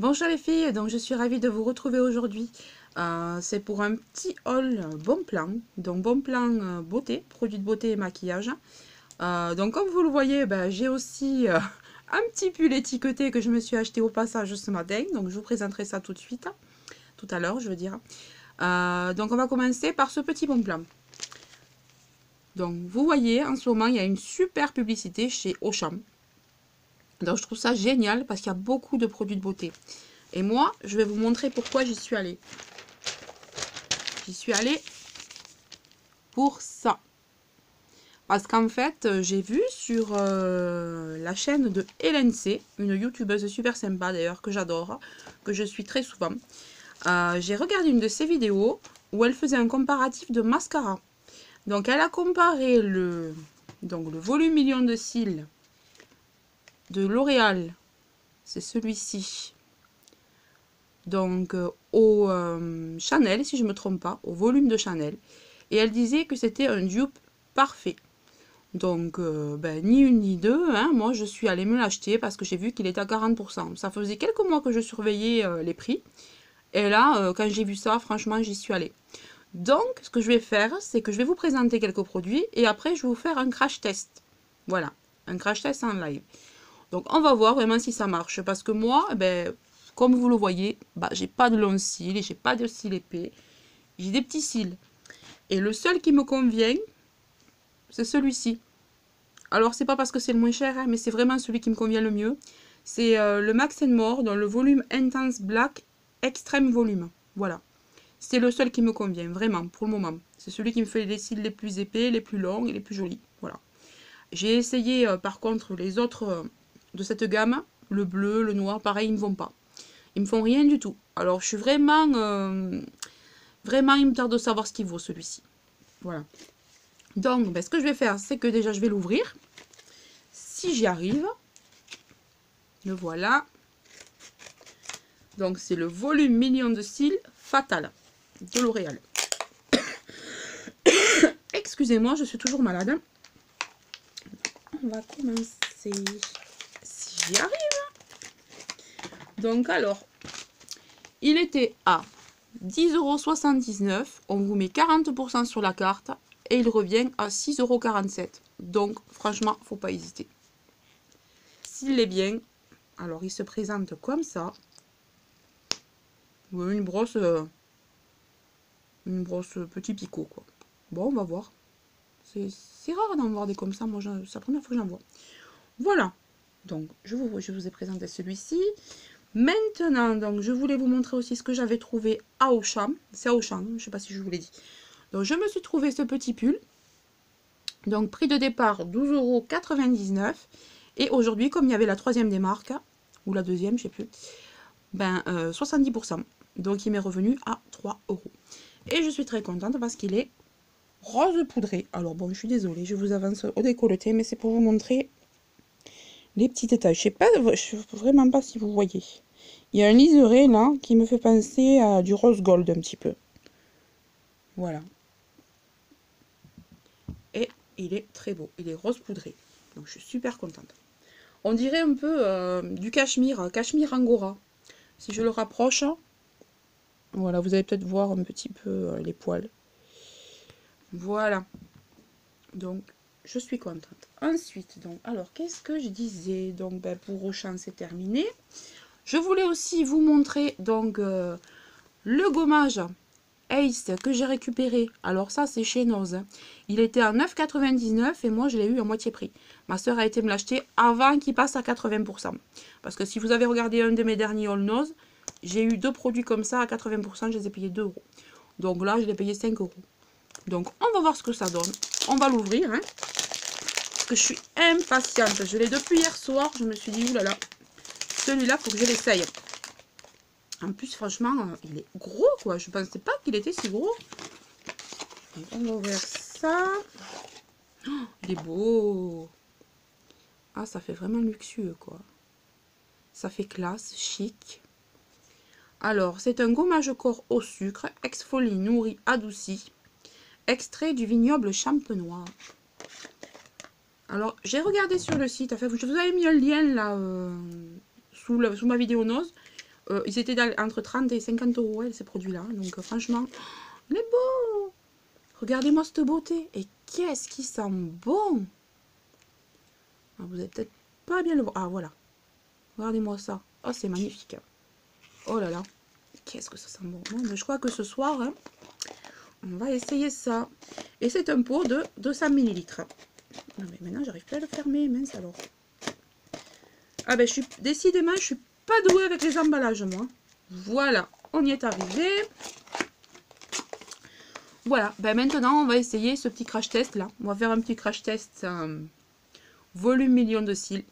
Bonjour les filles, donc je suis ravie de vous retrouver aujourd'hui. C'est pour un petit haul bon plan, donc bon plan beauté, produits de beauté et maquillage. Donc comme vous le voyez, j'ai aussi un petit pull étiqueté que je me suis acheté au passage ce matin, donc je vous présenterai ça tout de suite, tout à l'heure je veux dire. Donc on va commencer par ce petit bon plan. Donc vous voyez, en ce moment il y a une super publicité chez Auchan. Donc je trouve ça génial parce qu'il y a beaucoup de produits de beauté. Et moi, je vais vous montrer pourquoi j'y suis allée. J'y suis allée pour ça. Parce qu'en fait, j'ai vu sur la chaîne de Hélène C, une youtubeuse super sympa d'ailleurs, que j'adore, que je suis très souvent. J'ai regardé une de ses vidéos où elle faisait un comparatif de mascara. Donc elle a comparé le volume million de cils de L'Oréal, c'est celui-ci, donc au Chanel, si je ne me trompe pas, au volume de Chanel. Et elle disait que c'était un dupe parfait. Donc, ni une ni deux, hein, moi je suis allée me l'acheter parce que j'ai vu qu'il était à 40%. Ça faisait quelques mois que je surveillais les prix. Et là, quand j'ai vu ça, franchement, j'y suis allée. Donc, ce que je vais faire, c'est que je vais vous présenter quelques produits et après, je vais vous faire un crash test. Voilà, un crash test en live. Donc, on va voir vraiment si ça marche. Parce que moi, comme vous le voyez, j'ai pas de longs cils et j'ai pas de cils épais. J'ai des petits cils. Et le seul qui me convient, c'est celui-ci. Alors, c'est pas parce que c'est le moins cher, hein, mais c'est vraiment celui qui me convient le mieux. C'est le Max More dans le volume Intense Black Extreme Volume. Voilà. C'est le seul qui me convient, vraiment, pour le moment. C'est celui qui me fait les cils les plus épais, les plus longs et les plus jolis. Voilà. J'ai essayé, par contre, les autres de cette gamme. Le bleu, le noir, pareil, ils me vont pas. Ils me font rien du tout. Alors, je suis vraiment... vraiment, il me tarde de savoir ce qu'il vaut, celui-ci. Voilà. Donc, ce que je vais faire, c'est que déjà, je vais l'ouvrir. Si j'y arrive, le voilà. Donc, c'est le volume million de cils Fatal de L'Oréal. Excusez-moi, je suis toujours malade. On va commencer. Si j'y arrive. Donc, alors, il était à 10,79 €. On vous met 40% sur la carte. Et il revient à 6,47 €. Donc, franchement, faut pas hésiter. S'il est bien, alors il se présente comme ça. Une brosse petit picot, quoi. Bon, on va voir. C'est rare d'en voir des comme ça. Moi, c'est la première fois que j'en vois. Voilà. Donc, je vous ai présenté celui-ci. Maintenant, donc, je voulais vous montrer aussi ce que j'avais trouvé à Auchan. C'est à Auchan, je ne sais pas si je vous l'ai dit. Donc, je me suis trouvé ce petit pull. Donc, prix de départ 12,99 €. Et aujourd'hui, comme il y avait la troisième des marques, ou la deuxième, je ne sais plus, 70%. Donc, il m'est revenu à 3 €. Et je suis très contente parce qu'il est rose poudré. Alors, bon, je suis désolée, je vous avance au décolleté, mais c'est pour vous montrer les petits détails. Je sais vraiment pas si vous voyez. Il y a un liseré là qui me fait penser à du rose gold un petit peu. Voilà. Et il est très beau. Il est rose poudré. Donc je suis super contente. On dirait un peu du cachemire, cachemire angora. Si je le rapproche, voilà, vous allez peut-être voir un petit peu les poils. Voilà. Donc je suis contente. Ensuite, donc, alors qu'est-ce que je disais? Donc pour Auchan, c'est terminé. Je voulais aussi vous montrer donc le gommage Ace que j'ai récupéré. Alors ça, c'est chez Noz. Il était à 9,99 € et moi, je l'ai eu à moitié prix. Ma soeur a été me l'acheter avant qu'il passe à 80%. Parce que si vous avez regardé un de mes derniers haul Noz, j'ai eu deux produits comme ça à 80%, je les ai payés 2 €. Donc là, je l'ai payé 5 €. Donc, on va voir ce que ça donne. On va l'ouvrir, hein, parce que je suis impatiente. Je l'ai depuis hier soir. Je me suis dit, oulala, celui-là, il faut que je l'essaye. En plus, franchement, il est gros, quoi. Je pensais pas qu'il était si gros. Donc, on va ouvrir ça. Oh, il est beau. Ah, ça fait vraiment luxueux, quoi. Ça fait classe, chic. Alors, c'est un gommage corps au sucre, exfolie, nourri, adouci. Extrait du vignoble champenois. Alors, j'ai regardé sur le site. En fait, je vous avais mis un lien là sous ma vidéo Noz. Ils étaient entre 30 et 50 euros, ces produits-là. Donc, franchement, il est beau. Regardez-moi cette beauté. Et qu'est-ce qui sent bon. Ah, vous n'allez peut-être pas bien le voir. Ah, voilà. Regardez-moi ça. Oh, c'est magnifique. Oh là là. Qu'est-ce que ça sent bon. Bon, mais je crois que ce soir, hein, on va essayer ça. Et c'est un pot de 200 ml. Non, mais maintenant, j'arrive pas à le fermer. Mince alors. Ah ben, décidément, je suis pas douée avec les emballages, moi. Voilà, on y est arrivé. Voilà, ben maintenant, on va essayer ce petit crash test, là. On va faire un petit crash test volume million de cils.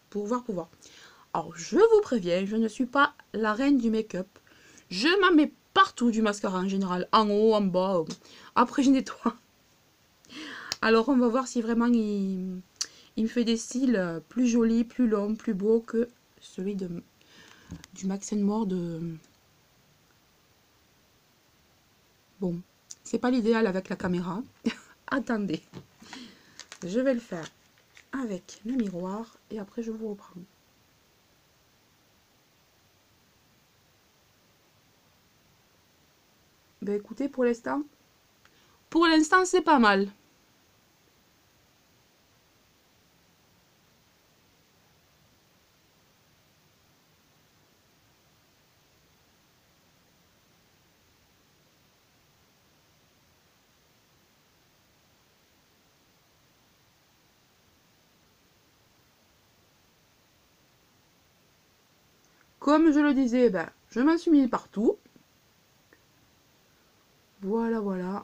Pour voir. Alors, je vous préviens, je ne suis pas la reine du make-up. Je m'en mets partout du mascara en général. En haut, en bas. Après, je nettoie. Alors, on va voir si vraiment il me fait des cils plus jolis, plus longs, plus beaux que celui du Max More de... Bon, c'est pas l'idéal avec la caméra. Attendez. Je vais le faire avec le miroir et après je vous reprends. Ben écoutez, pour l'instant c'est pas mal. Comme je le disais, ben, je m'en suis mis partout. Voilà, voilà.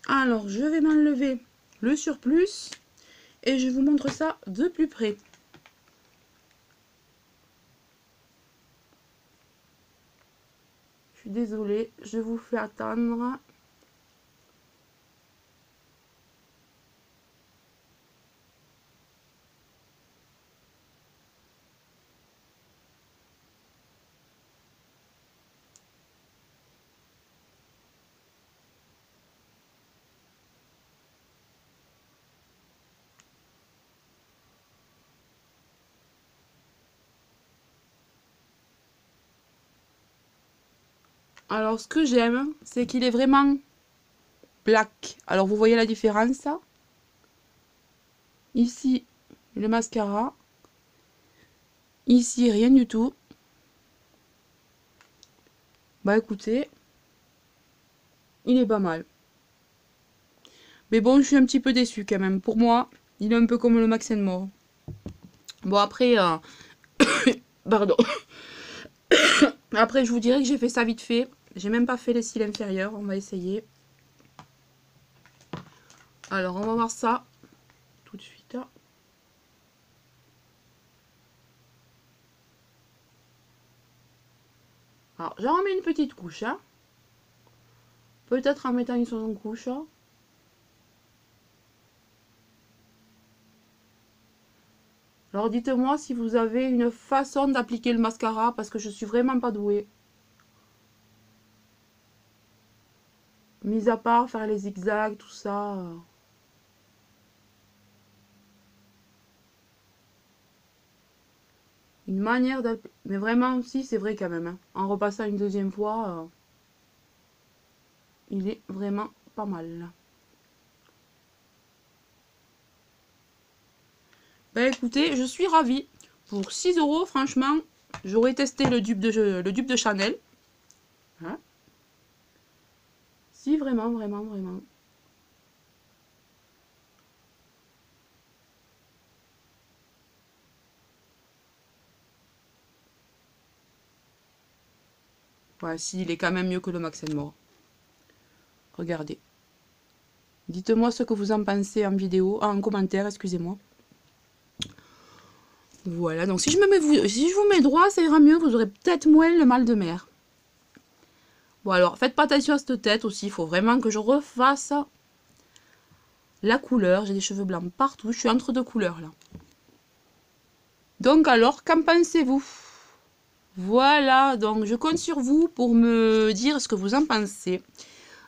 Alors, je vais m'enlever le surplus et je vous montre ça de plus près. Je suis désolée, je vous fais attendre. Alors, ce que j'aime, c'est qu'il est vraiment black. Alors, vous voyez la différence, ça? Ici, le mascara. Ici, rien du tout. Bah, écoutez, il est pas mal. Mais bon, je suis un petit peu déçue quand même. Pour moi, il est un peu comme le Max More. Bon, après... pardon. Après, je vous dirais que j'ai fait ça vite fait. J'ai même pas fait les cils inférieurs. On va essayer. Alors, on va voir ça tout de suite. Alors, j'en remets une petite couche. Hein. Peut-être en mettant une seconde couche. Alors, dites-moi si vous avez une façon d'appliquer le mascara parce que je suis vraiment pas douée. Mis à part faire les zigzags, tout ça. Une manière d'appliquer. Mais vraiment, si, c'est vrai quand même. Hein. En repassant une deuxième fois, il est vraiment pas mal. Ben écoutez, je suis ravie. Pour 6 euros, franchement, j'aurais testé le dupe de Chanel. Hein? Si, vraiment, vraiment, vraiment. Ouais, si, il est quand même mieux que le Max More. Regardez. Dites-moi ce que vous en pensez en vidéo, en commentaire, excusez-moi. Voilà, donc si je vous mets droit, ça ira mieux, vous aurez peut-être moins le mal de mer. Bon alors, faites pas attention à cette tête aussi, il faut vraiment que je refasse la couleur. J'ai des cheveux blancs partout, je suis entre deux couleurs là. Donc alors, qu'en pensez-vous? Voilà, donc je compte sur vous pour me dire ce que vous en pensez.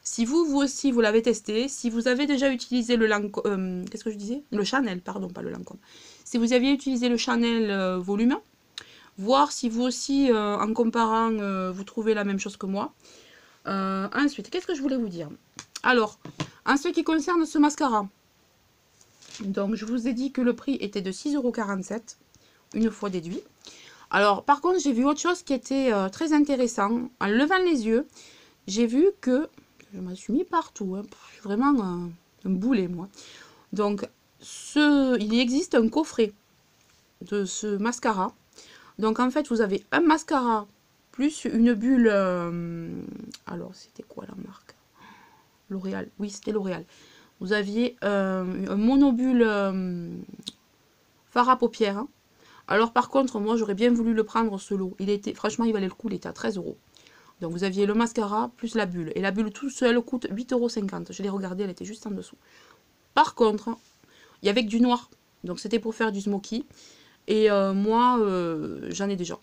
Si vous aussi, vous l'avez testé, si vous avez déjà utilisé le Lancôme, qu'est-ce que je disais? Le Chanel, pardon, pas le Lancôme. Si vous aviez utilisé le Chanel volume, voir si vous aussi, en comparant, vous trouvez la même chose que moi. Ensuite, qu'est-ce que je voulais vous dire? Alors, en ce qui concerne ce mascara, donc je vous ai dit que le prix était de 6,47 €, une fois déduit. Alors, par contre, j'ai vu autre chose qui était très intéressant. En levant les yeux, j'ai vu que... Je m'en suis mis partout. Hein. Je suis vraiment un boulet, moi. Donc, il existe un coffret de ce mascara. Donc, en fait, vous avez un mascara plus une bulle... alors, c'était quoi la marque? L'Oréal. Oui, c'était L'Oréal. Vous aviez un monobule fard à paupières. Hein. Alors, par contre, moi, j'aurais bien voulu le prendre ce lot. Franchement, il valait le coup. Il était à 13 €. Donc vous aviez le mascara plus la bulle. Et la bulle tout seul coûte 8,50 €. Je l'ai regardée, elle était juste en dessous. Par contre, il y avait que du noir. Donc c'était pour faire du smoky. Et moi, j'en ai déjà.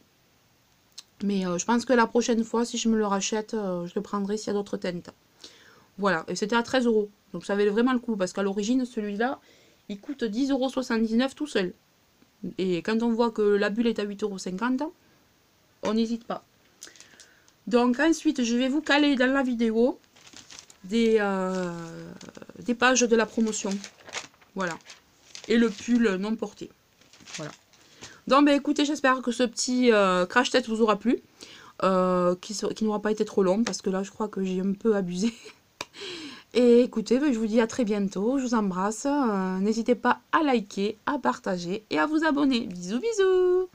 Mais je pense que la prochaine fois, si je me le rachète, je le prendrai s'il y a d'autres teintes. Voilà, et c'était à 13 €. Donc ça valait vraiment le coup. Parce qu'à l'origine, celui-là, il coûte 10,79 € tout seul. Et quand on voit que la bulle est à 8,50 €, on n'hésite pas. Donc ensuite, je vais vous caler dans la vidéo des pages de la promotion. Voilà. Et le pull non porté. Voilà. Donc, ben, écoutez, j'espère que ce petit crash test vous aura plu. Qui n'aura pas été trop long, parce que là, je crois que j'ai un peu abusé. Et écoutez, ben, je vous dis à très bientôt. Je vous embrasse. N'hésitez pas à liker, à partager et à vous abonner. Bisous, bisous!